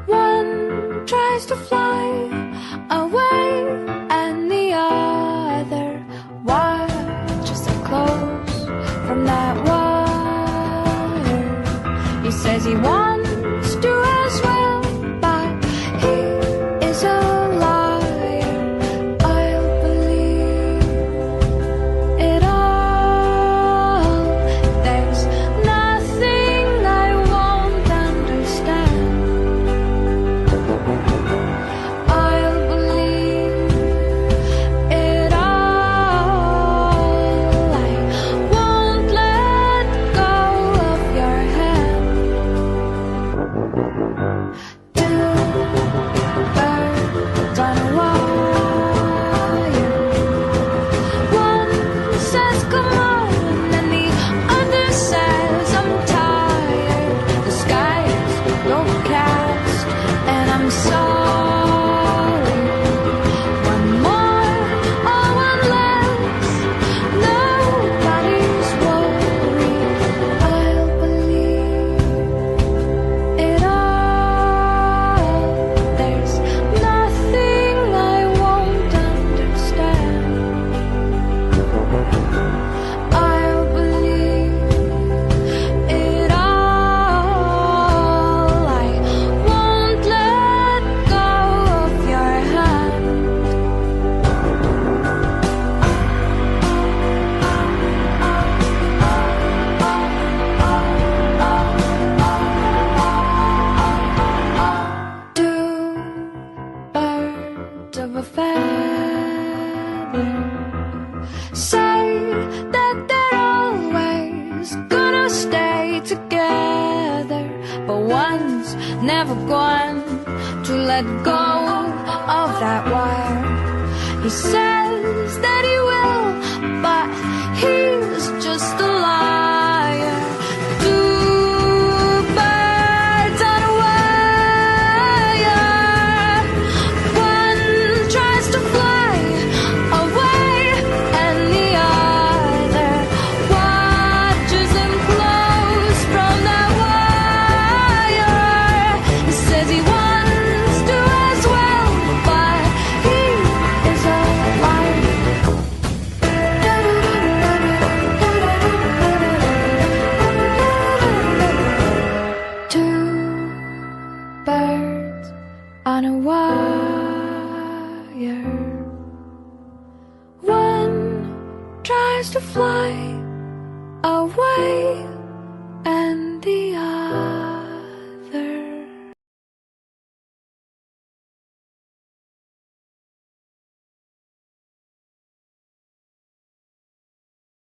One tries to fly away, and the other watches it close from that wire. He says he wants to as well, but he is a liar. I'll believe it all. There's nothing I won't understand. I'll believe it all. I won't let go of your hand. Two birds on a wire. One says come on, and the other says I'm tired. The sky is overcast, and I'm sorry. One more or one less, nobody's worried. I'll believe it all. There's nothing I won't understand. I'll believe it all. I won't let go of your hand. Two birds of a feather say that they're always gonna stay together, but one's never going to let go of that wire. He says that he will, but he's just a liar. Two birds on a wire. One tries to fly away, and the other watches him close from that wire. He says he wants to as well, but he is a liar. Two birds on a wire. One tries to fly away,